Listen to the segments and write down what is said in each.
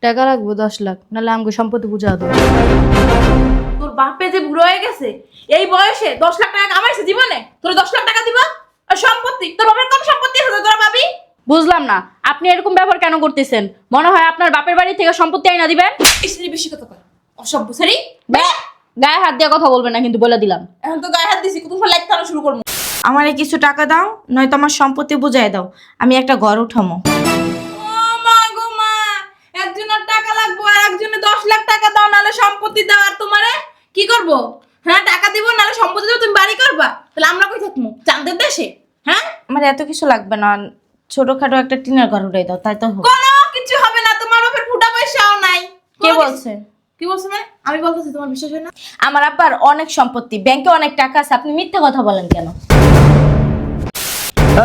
টাকা রাখবো 10 লাখ, নাহলে আমাকে সম্পত্তি বুঝা দেবো। তোর বাপে যে বুড়ো হয়ে গেছে, এই বয়সে 10 লাখ টাকা কামাইছে জীবনে, তোর 10 লাখ টাকা দিবা? আর সম্পত্তি, তোর বাপের কম সম্পত্তি আছে তোরা পাবি? বুঝলাম না আপনি এরকম ব্যবহার কেন করতেছেন? মনে হয় আপনার বাপের বাড়ি থেকে সম্পত্তি আইনা দিবেন। ইসরি বেশি কথা কয়, অসভ্য সারি। গায়ে হাত দিয়ে কথা বলবেন না কিন্তু বলে দিলাম। এখন তো গায়ে হাত দিছি, কত লাইক কানো শুরু করবো। আমারে কিছু টাকা দাও, নয়তো আমার সম্পত্তি বুঝাই দাও, আমি একটা ঘর উঠামো। ও মা গো মা, একজনের টাকা লাগবে আর একজনের 10 লাখ টাকা দাও, নাহলে সম্পত্তি দাও। আর তোমারে কি করব? হ্যাঁ, টাকা দিব নাহলে সম্পত্তি দাও, তুমি বাড়ি করবা? তাহলে আমরা কই থাকবো? চাঁদের দেশে? হ্যাঁ, আমার এত কিছু লাগবে না, ছোটখাটো একটা টিনের ঘর উঠাই দাও, তাই তো হোক। কোনো কিছু হবে না, তোমার বাপের ফুটা পয়সাও নাই। কে বলছে? কি বলছে মানে? আমি বলতেছি, তোমার বিশ্বাস হয় না? আমার আব্বার অনেক সম্পত্তি, ব্যাংকে অনেক টাকা আছে, আপনি মিথ্যা কথা বলেন কেন?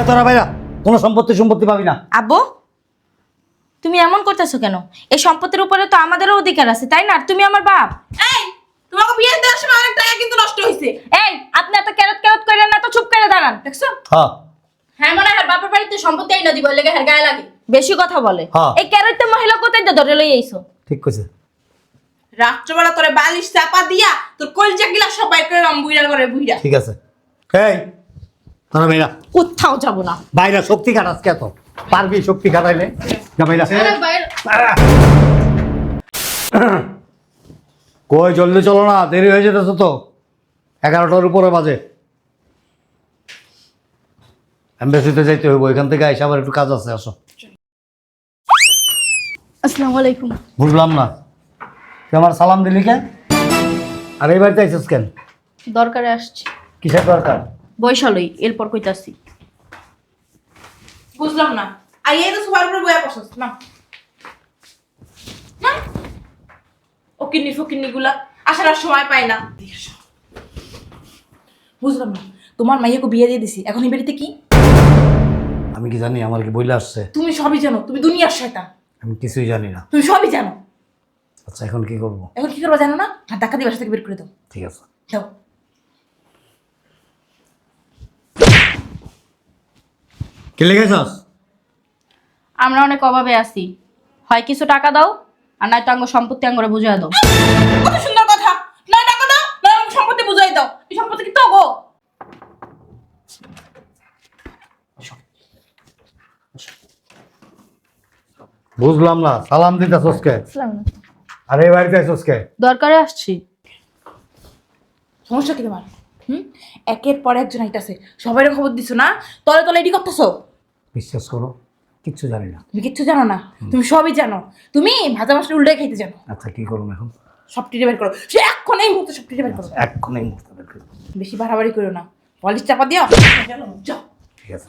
তোরা ভাইরা কোনো সম্পত্তি পাবি না। আব্বু, তুমি এমন করতেছো কেন? এই সম্পত্তির উপরে তো আমাদেরও অধিকার আছে, তাই না? আর তুমি আমার বাপ। এই, তোমাকে বিয়ে দেওয়ার সময় অনেক টাকা কিন্তু নষ্ট হয়েছে। এই, আপনি এত কেরত কেরত করেন না তো, চুপ করে দাঁড়ান। দেখছো? হ্যাঁ হ্যাঁ, মনে হয় বাপের বাড়িতে সম্পত্তি আইনা দিব, লেগে হ্যাঁ গায়ে লাগে। বেশি কথা বলে। হ্যাঁ। এই কেরতে মহিলা কোথায় দিয়ে ধরে লই আইছো? ঠিক কইছে। রাত্রবেলা তোরে বালিশ চাপা দিয়া তোর কলজা গিলা সবাই করে বুইড়া করে বুইড়া। ঠিক আছে। এই তোরা ভাইরা কোথাও যাব না। বাইরা শক্তি খাটাস কে? তো পারবি শক্তি খাটাইলে? যা ভাইরা কই জলদি চলো না, দেরি হয়ে যেতেছে তো। 11টার উপরে বাজে। এমবেসিতে যাইতে হইব, এখান থেকে আইসা আবার একটু কাজ আছে, আসো। আসসালামু আলাইকুম। বুঝলাম না, তুই আমার সালাম দিলি কেন? আর এই বাড়িতে আইসিস কেন? দরকারে আসছি। কিসের দরকার? বৈশালই, এরপর কইতাছি। বুঝলাম না, আর এই তো সবার উপরে বয়া বসছ না না, ওকিন্নি ফকিন্নি গুলা আসার আর সময় পায় না। বুঝলাম না, তোমার মাইয়াকে বিয়ে দিয়ে দিছি, এখন এই বাড়িতে কি? আমি কি জানি? আমার কি বইলে আসছে? তুমি সবই জানো, তুমি দুনিয়ার শয়তান, আমি কিছুই জানি না। তুমি সবই জানো। আচ্ছা এখন কি করব? এখন কি করবা জানো না? আর টাকা দিয়ে বাসা থেকে বের করে দাও। ঠিক আছে। দাও। কি লেগেছস? আমরা অনেক অভাবে আছি, হয় কিছু টাকা দাও আর নয়তো আঙ্গ সম্পত্তি আঙ্গরে বুঝা দাও। কত সুন্দর কথা, না টাকা দাও না আমাকে সম্পত্তি বুঝাই দাও। এই সম্পত্তি কি তো গো? বুঝলাম না, সালাম দিতেছস কে? আর এই বাড়িতে আইছস কে? দরকারে আসছি। সমস্যা কি তোমার? একের পর একজন আইতাছে, সবাই খবর দিছো না, তলে তলে এডি করতেছো। বিশ্বাস করো, কিচ্ছু জানি না। তুমি কিচ্ছু জানো না, তুমি সবই জানো। তুমি ভাজা মাছটা উল্টে খাইতে জানো। আচ্ছা কি করবো এখন? সব টিটে বের করো, সে এখন এই মুহূর্তে সব টিটে বের করো। এক্ষুনি এই মুহূর্তে বের করে দাও। বেশি বাড়াবাড়ি করো না, পলিশ চাপা দিও। যাও। ঠিক আছে।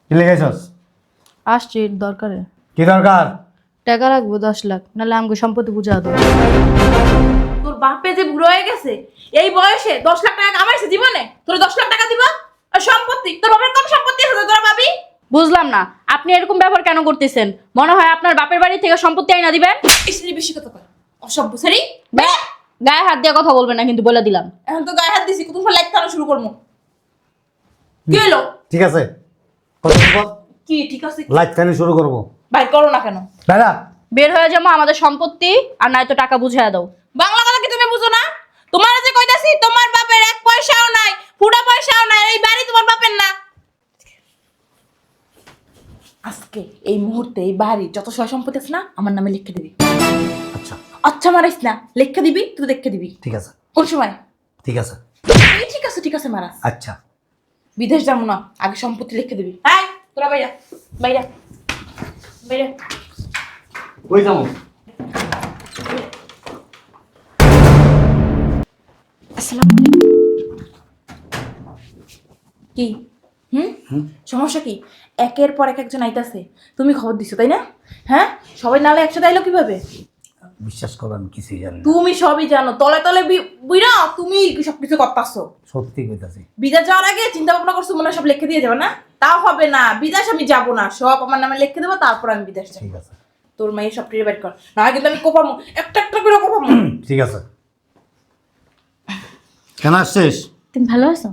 কি লেগেছস? আসছি দরকারে। কি দরকার? টাকা রাখবো 10 লাখ, নাহলে আমাকে সম্পত্তি বুঝা দেবো। তোর বাপে যে বুড়ো হয়ে গেছে, এই বয়সে 10 লাখ টাকা কামাইছে জীবনে, তোর 10 লাখ টাকা দিবা? আর সম্পত্তি, তোর বাপের কম সম্পত্তি আছে তোরা পাবি? বুঝলাম না আপনি এরকম ব্যবহার কেন করতেছেন? মনে হয় আপনার বাপের বাড়ি থেকে সম্পত্তি আইনা দিবেন। ইসরি বেশি কথা কয়, অসভ্য সারি। গায়ে হাত দিয়ে কথা বলবেন না কিন্তু বলে দিলাম। এখন তো গায়ে হাত দিছি, কত লাইক কানো শুরু করবো। কি হলো? ঠিক আছে, কথা বল। কি ঠিক আছে? লাইট টানি শুরু করবো। ভাই করো না কেন? দাদা বের হয়ে যাবো, আমাদের সম্পত্তি আর নয়তো টাকা বুঝাইয়া দাও। বাংলা কথা কি তুমি বুঝো না? তোমার যে কইতাছি, তোমার বাপের এক পয়সাও নাই, ফুটা পয়সাও নাই, এই বাড়ি তোমার বাপের না। আজকে এই মুহূর্তে এই বাড়ি যত সয় সম্পত্তি আছে না, আমার নামে লিখে দিবি। আচ্ছা আচ্ছা মারাইস না, লিখে দিবি, তুই দেখে দিবি। ঠিক আছে। কোন সময়? ঠিক আছে। এই ঠিক আছে মারাস। আচ্ছা বিদেশ যাবো না, আগে সম্পত্তি লিখে দিবি। হ্যাঁ, তোরা বাইরা বাইরা বাইরা। কই যাবো? আসসালামু আলাইকুম। কি সমস্যা কি? একের পর এক একজন আইতাছে, তুমি খবর দিছো তাই না? হ্যাঁ, সবাই নালে একসাথে আইলো কিভাবে? বিশ্বাস করো আমি কিছুই জানি না। তুমি সবই জানো, তলে তলে বুইরা তুমি সবকিছু করতাছো। সত্যি কইতাছি। বিদেশ যাওয়ার আগে চিন্তা ভাবনা করছো মনে হয় সব লিখে দিয়ে যাবে না? তাও হবে না, বিদেশ আমি যাবো না, সব আমার নামে লিখে দেবো, তারপর আমি বিদেশ যাবো। ঠিক আছে। তোর মায়ের সব টিরে বাইট কর, না কিন্তু আমি কোপামো, একটা একটা করে কোপামো। ঠিক আছে। কেন আসছিস? তুমি ভালো আছো?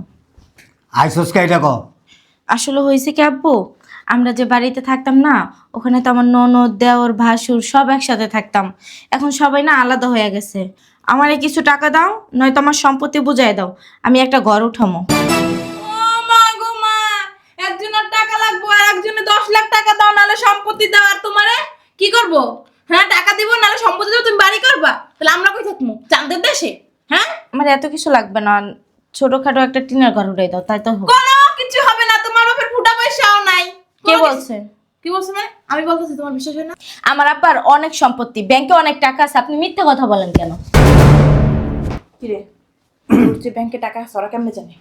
আইসস কে এটা কও? আসলে হয়েছে কি আব্বু, আমরা যে বাড়িতে থাকতাম না, ওখানে তো আমার ননদ, দেওর, ভাসুর সব একসাথে থাকতাম। এখন সবাই না আলাদা হয়ে গেছে। আমারে কিছু টাকা দাও, নয়তো আমার সম্পত্তি বুঝাই দাও, আমি একটা ঘর উঠামো। ও মা গো মা, একজনের টাকা লাগবে আর একজনের 10 লাখ টাকা দাও, নাহলে সম্পত্তি দাও। আর তোমারে কি করব? হ্যাঁ, টাকা দিব নাহলে সম্পত্তি দাও, তুমি বাড়ি করবা। তাহলে আমরা কই থাকবো? চাঁদের দেশে? হ্যাঁ, আমার এত কিছু লাগবে না, ছোটখাটো একটা টিনের ঘর উঠাই দাও, তাই তো হোক। কোনো কিছু হবে না। তোমার বাপের ফুটা পয়সাও নাই। কে কোনো কিছু- বলছে? কি বলছে মানে? আমি বলতেছি, তোমার বিশ্বাস হয় না? আমার আব্বার অনেক সম্পত্তি, ব্যাংকে অনেক টাকা আছে, আপনি মিথ্যে কথা বলেন কেন? কি রে, তোর যে ব্যাংকে টাকা আছে ওরা কেমনে জানে?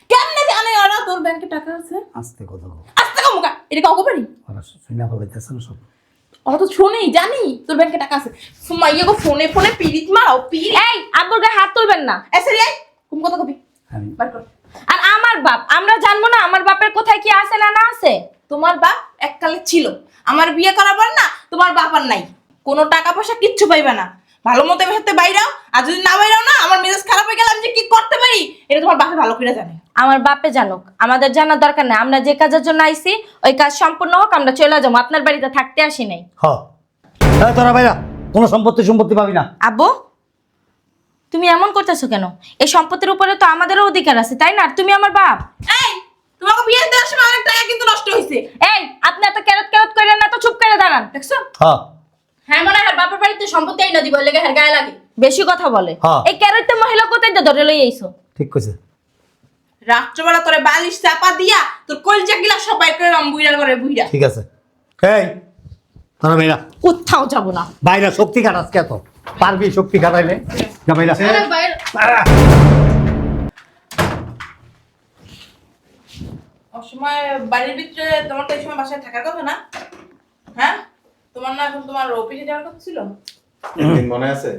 কেমনে জানে ওরা তোর ব্যাংকে টাকা আছে? আস্তে কথা বল। আস্তে কমুকা, এটা কাউকে পারি? ওরা শুনে বলাইতেছে না সব। ওরা তো শুনেই জানি তোর ব্যাংকে টাকা আছে। সুমাইয়া গো ফোনে ফোনে পিরিত মারাও পিরিত। এই আব্বুর গায়ে হাত তুলবেন না। এসে রে, তুমি কথা কবি আমি বার কর। আর আমার বাপ, আমরা জানবো না আমার বাপের কোথায় কি আছে না না আছে? তোমার বাপ এককালে ছিল, আমার বিয়ে করার পর না তোমার বাপ আর নাই। কোনো টাকা পয়সা কিচ্ছু পাইবে না। ভালো মতো এবার সাথে বাইরাও, আর যদি না বাইরাও না আমার মেজাজ খারাপ হয়ে গেলে আমি যে কি করতে পারি এটা তোমার বাপে ভালো করে জানে। আমার বাপে জানুক, আমাদের জানার দরকার নেই। আমরা যে কাজের জন্য আইছি ওই কাজ সম্পূর্ণ হোক, আমরা চলে যাবো। আপনার বাড়িতে থাকতে আসি নাই। হ এই তোরা ভাইরা কোনো সম্পত্তি পাবি না। আব্বু, তুমি এমন করতেছো কেন? এই সম্পত্তির উপরে তো আমাদেরও অধিকার আছে, তাই না? আর তুমি আমার বাপ। এই, তোমাকে বিয়ে দেওয়ার সময় অনেক টাকা কিন্তু নষ্ট হয়েছে, এই আপনি এত ক্যারত ক্যারত করেন না তো, চুপ করে দাঁড়ান। দেখছো? হ্যাঁ হ্যাঁ, মনে হয় বাপের বাড়িতে সম্পত্তি আইনা দিব, লেগে হ্যাঁ গায়ে লাগে। বেশি কথা বলে। হ্যাঁ। এই ক্যারতে মহিলা কোথায় দিয়ে ধরে লই আইছো? ঠিক কইছে। রাত্রবেলা তোরে বালিশ চাপা দিয়া তোর কলজা গিলা সবাই করে বুইড়া করে বুইড়া। ঠিক আছে। এই তোরা ভাইরা কোথাও যাব না। বাইরা শক্তি খাটাস কে তো? পারবি শক্তি খাটাইলে? যা ভাইরা। আরে বাইরে অসময় বাড়ির ভিতরে তোমার তো এই সময় বাসায় থাকার কথা না? হ্যাঁ, তোমার না এখন তোমার অফিসে যাওয়ার কথা ছিল? একদিন মনে আছে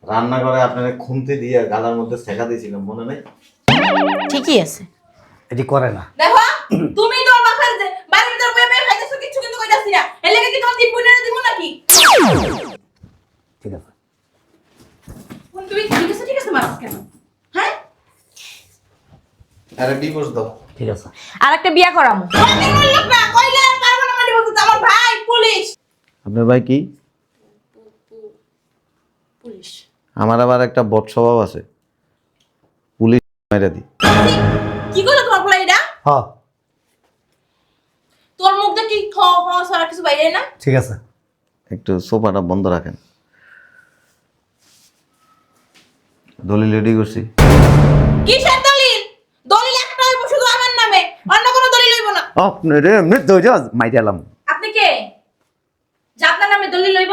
রান্নাঘরে আপনারা খুন্তি দিয়ে গালার মধ্যে শেখা দিয়েছিলাম, মনে নেই? ঠিকই আছে। এটি করে না। দেখো, তুমি তোর বাসার যে বাড়ির ভিতর বয়ে বয়ে খাইতেছো, কিচ্ছু কিন্তু কইতাছি না। এর লাগি কি তোমার তিন বোনের দিব নাকি? ঠিক আছে। তুমি ঠিক আছে মারছ কেন? হ্যাঁ, আরে ডিভোর্স দাও। ঠিক আছে। আর একটা বিয়া করামু। আমি বললাম না, কইলে আর পারবো না মানে বলতে। আমার ভাই পুলিশ। আপনার ভাই কি? পুলিশ আমার আবার একটা বদ স্বভাব আছে, পুলিশ মেরে দি। কি করলো তোমার বলে এটা? হ্যাঁ তোর মুখ দিয়ে কি খ খ সারা কিছু বাইরে না? ঠিক আছে। একটু সোফাটা বন্ধ রাখেন। দলিল রেডি করছি। কিসের দলিল? দলিল একটা হইব শুধু আমার নামে, অন্য কোনো দলিল হইব না। আপনারে মৃত্যু মাইরালাম। আপনি কে? যে আপনার নামে দলিল লইব?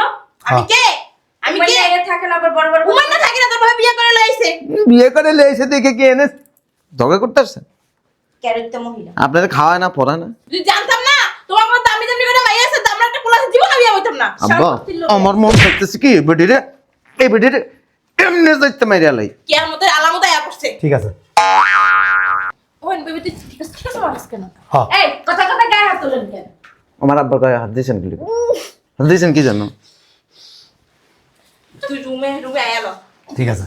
আমি কে? আমি কে? থাকেন আবার বড় বড়। উমান না থাকি না, তোর ভাই বিয়ে করে লইছে। বিয়ে করে লেসে দেখে কি এনে ঝগড়া করতে আসছেন? ক্যারেক্টার মহিলা। আপনাদের খাওয়ায় না পড়ায় না? যদি জানতাম না তোমার মতো দামি দামি করে মাইয়া আছে, আমরা একটা পোলার জীবন বিয়ে হইতাম না। আব্বা আমার মন করতেছে কি বেডিরে, এই বেডিরে এমনি যাইতে মাইরালাই। কিয়ামতের আলামত আয়া পড়ছে। ঠিক আছে। ওহন বেবি তুই ঠিক আছে মারছ কেন? হ্যাঁ এই কথা কথা গায়ে হাত তুলেন কেন? আমার আব্বার গায়ে হাত দিয়েছেন কি লিখে? হাত দিয়েছেন কি জানো? তুই রুমে আয়া লো। ঠিক আছে।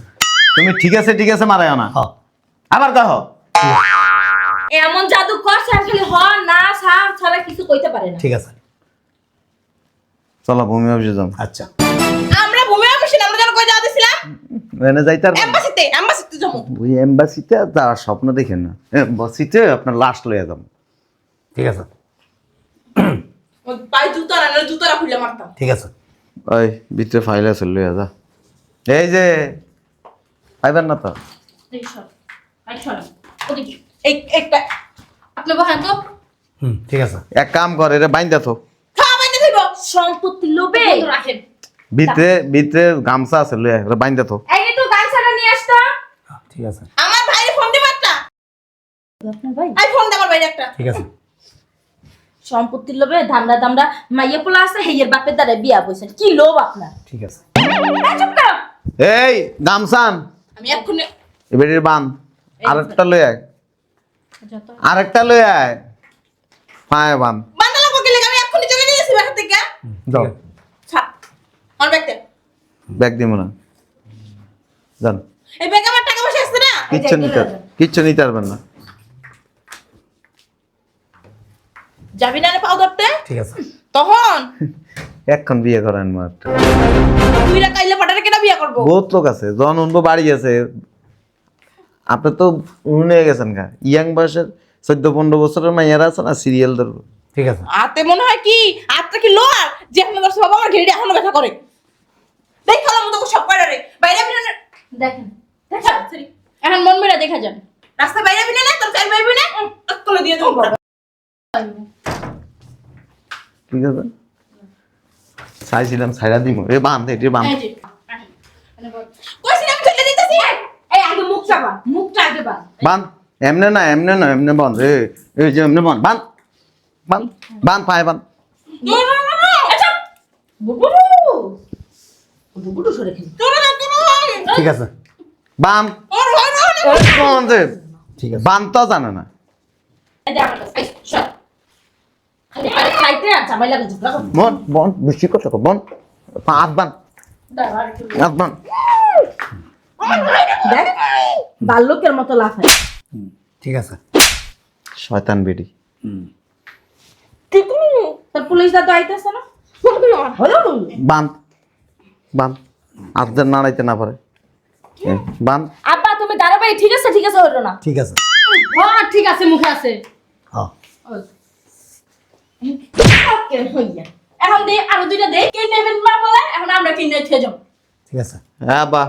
তুমি ঠিক আছে মারায় না। হ্যাঁ আবার কহ। এমন জাদু করছে আর খালি হ না সা ছাড়া কিছু কইতে পারে না। ঠিক আছে। চলো ভূমি অফিসে যাও। আচ্ছা আমরা ভূমি অফিসে আমরা যেন কই যাওয়া দিছিলাম? এনে যাইতে আর এম্বাসিতে যাবো। ওই এম্বাসিতে যাওয়ার স্বপ্ন দেখেন না। এম্বাসিতে আপনার লাশ লইয়া যাবো। ঠিক আছে। ওই পায়ে জুতা না, নাহলে জুতারা খুলে মারতাম। ঠিক আছে। ওই ভিতরে ফাইল আছে লইয়া যা। এই যে পাইবেন না তো। এই সর, এই সর। ওদিকে। এই একটা আপনি বহান তো। ঠিক আছে। এক কাম কর, এটা বাইন্দা থো। খাওয়া বাইতে থইব। সম্পত্তি লোভে বন্ধ রাখেন। ভিতরে গামছা আছে লইয়া, এটা বাইন্দা থো। এই তো গাছাটা নিয়ে আসতো। ঠিক আছে। আমার ভাইরে ফোন দিবা একটা। আপনার ভাই আই ফোন দে আমার ভাইরে একটা। ঠিক আছে। সম্পত্তির লোভে ধান্দা দামড়া মাইয়া পোলা আছে হেয়ের বাপের দ্বারা বিয়া বইছেন। কি লোভ আপনার? ঠিক আছে। চুপ করো। এই গামছান আমি এক্ষুনি এবারে বান। আরেকটা লই আয়, আরেকটা লই আয়। পায়ে বান। বান্দালা বকিলে আমি এক্ষুনি চলে নিয়েছি বাসা থেকে। যাও। ছাড় আমার ব্যাগটা। ব্যাগ দিব না, যান। এই ব্যাগে আমার টাকা পয়সা আছে না? কিচ্ছু নিতে পারবেন না। যাবি না রে পাও ধরতে? ঠিক আছে তখন এখন বিয়ে করেন মার তুই রা কাইলে পাটারে কেনা বিয়া করবো? বহুত লোক আছে জন উনবো বাড়ি আছে আপনি তো উনে গেছেন গা ইয়াং বয়সের 14-15 বছরের মাইয়ারা আছে না সিরিয়াল ধরবো ঠিক আছে হাতে মনে হয় কি হাতটা কি লোহার যে এখন দর্শক বাবা আমার ঘেড়ে এখনো ব্যথা করে দেখ খালাম তো সব করে রে বাইরে বিনা দেখেন দেখা সরি এখন মন মেরে দেখা যান। রাস্তা বাইরে বিনা না তোর চাই বাইরে বিনা কলে দিয়ে দেবো ঠিক আছে চাইছিলাম ছাইরা দিব এ বান্ধ এটি বান্ধ এই যে মানে বল। কইছি আমি চলে দিতেছি এই আগে মুখ চাপা, মুখটা আগে বাঁধ। বান্ধ এমনে না এমনে বান্ধ এই যে এমনে বান্ধ বান্ধ বান্ধ বান্ধ পায়ে বান্ধ আচ্ছা বুবুলু বুবুলু সরে খেল। ঠিক আছে বান্ধ বান্ধ ঠিক আছে বান্ধ তো জানে না এই যে আমার কাছে এই সর। খালি খালি খাইতে আর চাবাই লাগে ঝগড়া করতে। বন বন বেশি কথা কো বন হাত বান্ধ দাঁড়া আর একটু। হাত বান্ধ দেখ বাল্যকের মতো লাফায়। ঠিক আছে শয়তান বেডি তোর পুলিশ দাদা আইতেছে না? হলো বান্ধ বান্ধ হাত যেন নাড়াইতে না পারে বান্ধ আব্বা তুমি দাঁড়াবে, ঠিক আছে হলো না। ঠিক আছে হ্যাঁ ঠিক আছে, মুখে আছে। হ্যাঁ এখন দে আরো দুইটা দে, কে নেবেন মা বলে, এখন আমরা কিনে খেয়ে যাবো। ঠিক আছে হ্যাঁ বা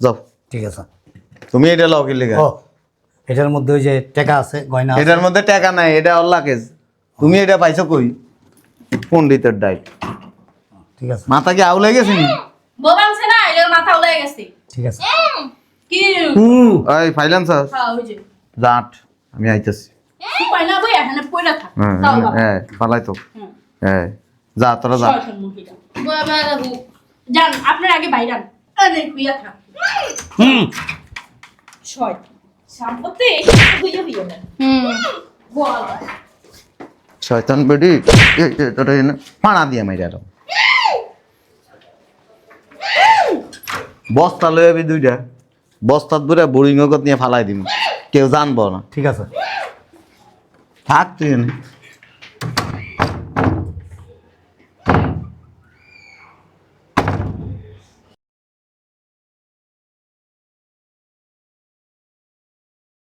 যাও ঠিক আছে তুমি এটা লও কি লেগে ও এটার মধ্যে ওই যে টাকা আছে গয়না আছে। এটার মধ্যে টাকা নাই এটা ওর লাগেজ তুমি এটা পাইছো কই পণ্ডিতের ডাইট ঠিক আছে মাথা কি আউলে গেছে নি বউ আনছে না, এর মাথা উলাই গেছে। ঠিক আছে কি ওই ফাইলাম স্যার হ্যাঁ ওই যে জাট আমি আইতাছি উপায় না বই এখানে পড়ে থাক। হ্যাঁ তাও বাবা। হ্যাঁ পালাই তো হুম। হ্যাঁ যা তোরা যা শয়তান মুখিটা। বাবা বাবু যান আপনার আগে বাইরান। আরে কুইয়া থাক। শয়তান সম্পত্তি হইয়া না। বল শয়তান বেডি তোরা এনে পানা দিয়ে মাইরা দাও বস্তা লয়ে যাবি দুইটা বস্তার দূরে বোরিং নিয়ে ফালাই দিম কেউ জানবো না ঠিক আছে থাক তুই এনে